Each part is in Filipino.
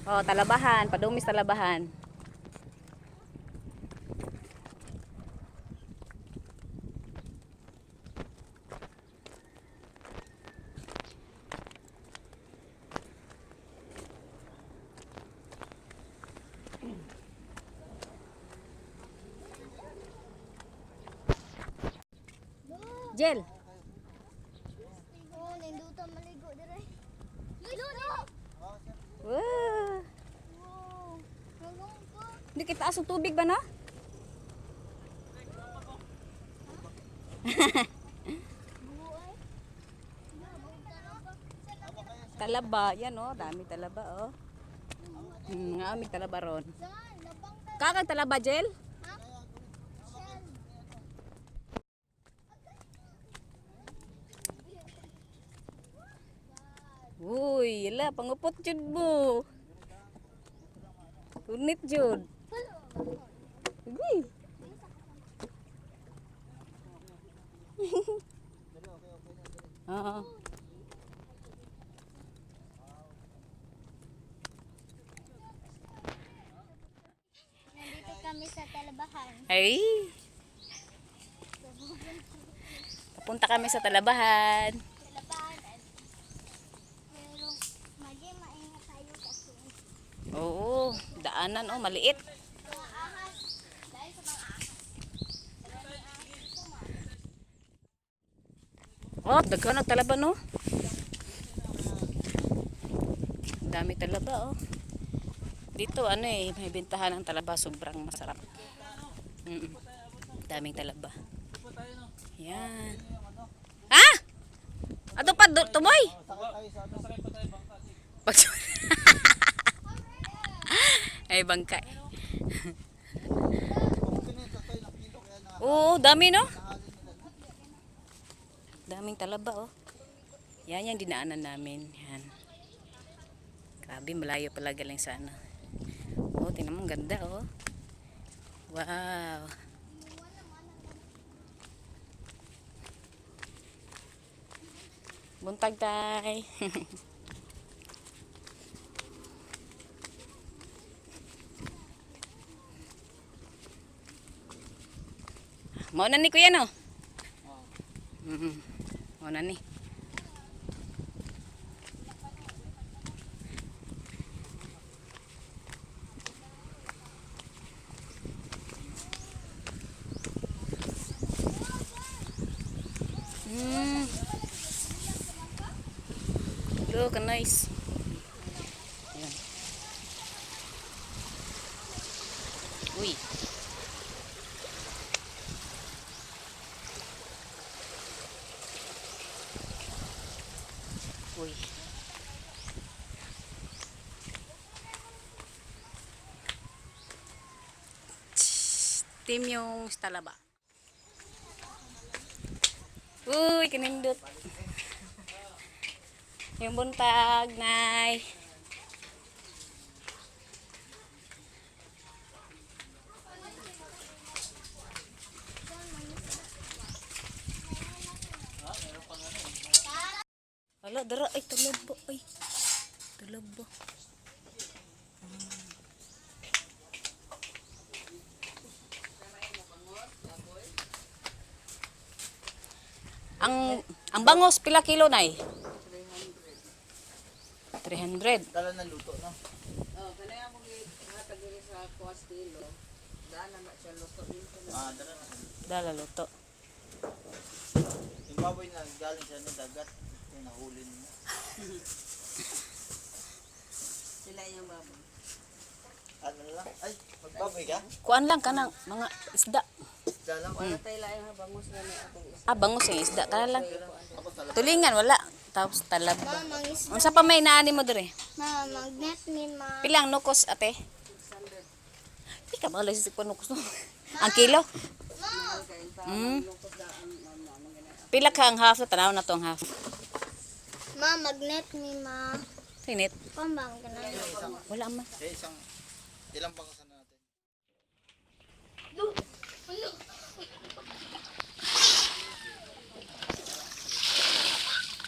Oh, talabahan, padumis talabahan. Jel. Oh, ninduta maligo dire. Luno. Wow. Wow. Hanggang pa. Hindi kita asong tubig ba na? Buhay. Talaba, yan oh, dami talaba oh. Nga may talaba ron. Saan? Labang ta. Kakag talaba, Jel? Ha? Shell. Uy, yala, pangupot jud mo. Unit jud. Uy. Oo. Nandito kami sa talabahan. Ay. Papunta kami sa talabahan. Talabahan. Pero mali maingat tayo kasi. Oo, daanan oh, maliit. Mga ahas. Dahil sa mga ahas. Oh, daghan ang talaba no. Dami talaba oh. Dito ano eh, may bintahan ng talaba, sobrang masarap. Daming talaba. Yan. Ha? Ato pa tumoy. Ay bangka. Oo, dami no? Daming talaba oh. Yan yung dinaanan namin. Yan. Grabe, malayo pala galing sa ano. Oh, tingnan mo, ang ganda oh. Wow. Buntag tay. Mau na ni kuya no? Mau na ni. Look, nice. Ayan. Uy. Uy. Team yung talaba. Uy, kinindot. Yung buntag, nay. Wala, dara. Ay, tulabo. Ay, tulabo. Ang bangos, pila kilo, nay? 300. Dala na luto, no? Oh, kanaya mo hatag diri sa kuwas kilo. Daan na siya luto dito. Dala na. Dala luto. Yung baboy na galing sa dagat, yung nahuli nila. Sila yung baboy. Ano lang? Ay, magbaboy ka? Kuan lang kanang mga isda. Dala lang. Wala tayo lang yung bangus na may atong isa. Ah, bangus yung isda. Kana lang. Ako talaga. Tulingan, wala. Tapos talaba. Mama, mangis. Unsa pa may naani mo dire? Mama, magnet ni ma. Pilang nukos, ate? Di ka mga lasik pa nukos. Ang kilo? Pila ka ang half? Tanaw na to ang half. Ma, magnet ni ma. Tinit. Pambang ka na. Wala man. Isang, ilang pangkasan natin?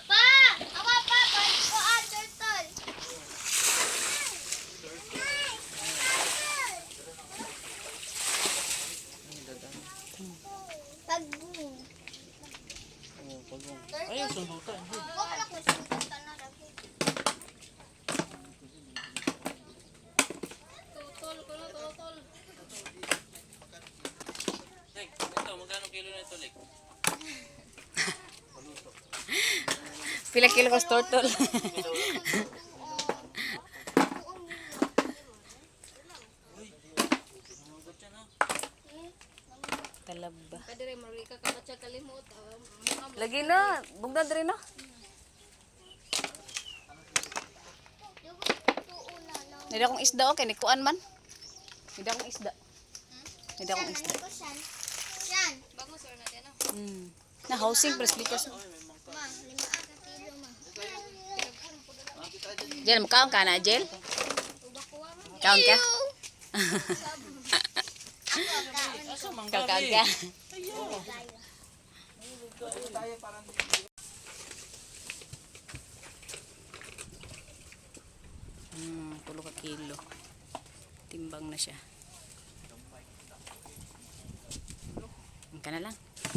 Pa! Awa pa! Balik ko turtle! Ayun, sundutan. Huwag na ko sundutan na dako. Tutol ko na, tutol. Leg, ito, magkano kilo na ito, Leg? Pila kilo ka turtle. Talaba. Kadire mo rin ka kapatsa kalimot. Lagi na, bugdan rin no. Nida akong isda okay, ni kuan man. Nida akong isda. Nida akong isda. Yan. Bago sir natin no. Na housing press likas. Ma, 5 ka kilo ma. Diyan makaon ka na, Jel? Ubak ko ma. Kaon ka? Asa mang Kaon ka? Pulo ka kilo. Timbang na siya. Ang ka na lang.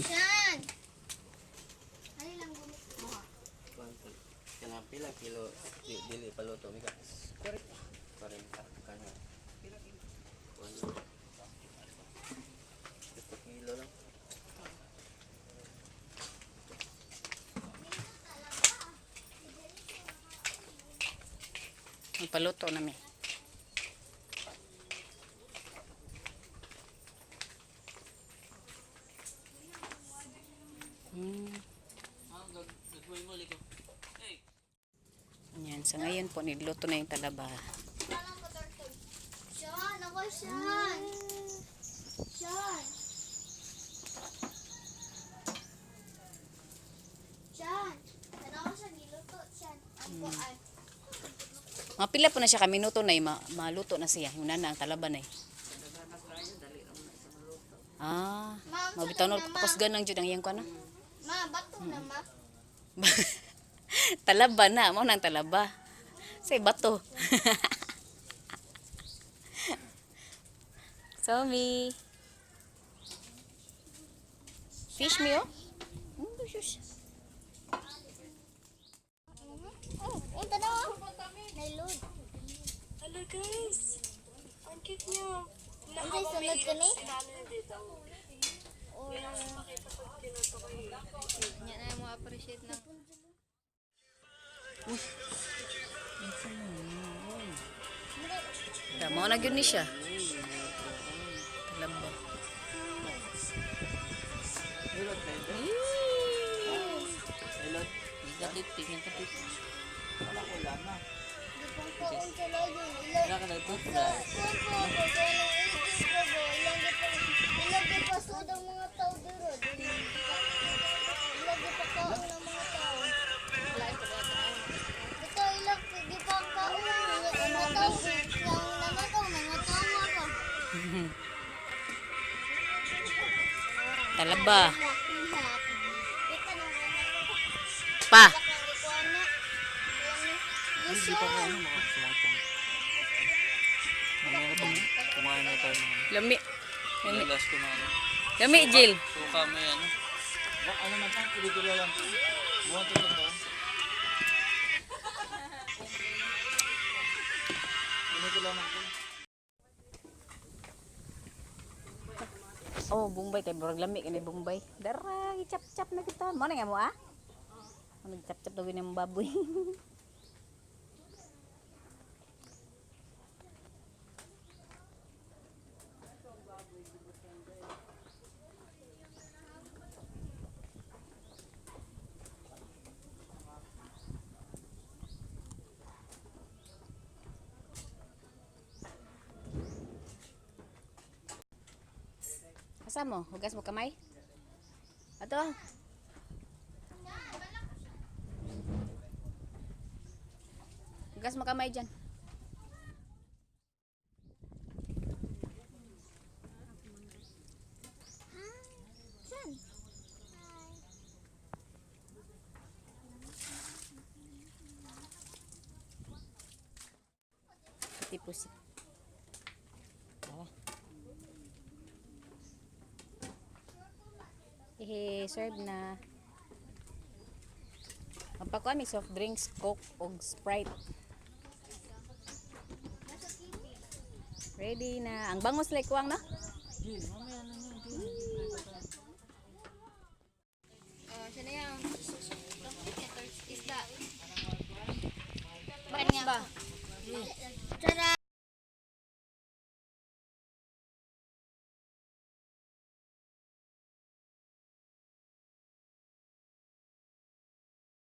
Yan. Ay lang gumit mo. Kana pila kilo dili paluto mi ka. Parang kana. Pila kilo? 1 kilo lang. May paluto na mi. Ayan, sa ngayon po niluluto na yung talaba. Sean, ako Sean. Sean. Sean. Ano ako sa niluto, Sean? Ang kuan. Mga pila po na siya kaminuto na maluto na siya. Yung nana ang talaba na mabitaw na pakusgan ng jud ang iyang kuan. Ma, bato na ma. Talaba na, mo nang talaba. Say bato. Somi. Fish me oh. Shush. Oh, tanaw. Nailod. Hello guys! Ang cute niyo! Ay, sunod ka ni? Yan ay mo appreciate na. Mo na gyud ni siya. Talaba. Ilot. Igadit tingnan ka dito. Wala ko lana. Dipong kaon sa layo. Wala ka na toothbrush. Ilagay pa soda ang mga tao dito. Ilagay pa kaon ng mga tao. Ito ilagay pa ang kaon ng mga tao. Yung namataw, mga tao ako. Talaba. Pa. Yes, Kumain na tayo mga. Lami. Nilas ko na ano. Lami, Jill. Suka mo yan. Ano man lang, kilo lang. Buwan to ito. Kilo lang. Oh, Bombay kay burag lami kani Bombay. Dara, chap-chap na kita. Mo na nga mo ah. Nag-chap-chap daw ni baboy. Asa mo? Hugas mo kamay? Ato. Hugas mo kamay dyan. Pusit. Serve na. Magpakuan may soft drinks, Coke o Sprite. Ready na. Ang bangos like kuwang no? Siya na yan. Isda. Bakit nga? Tara!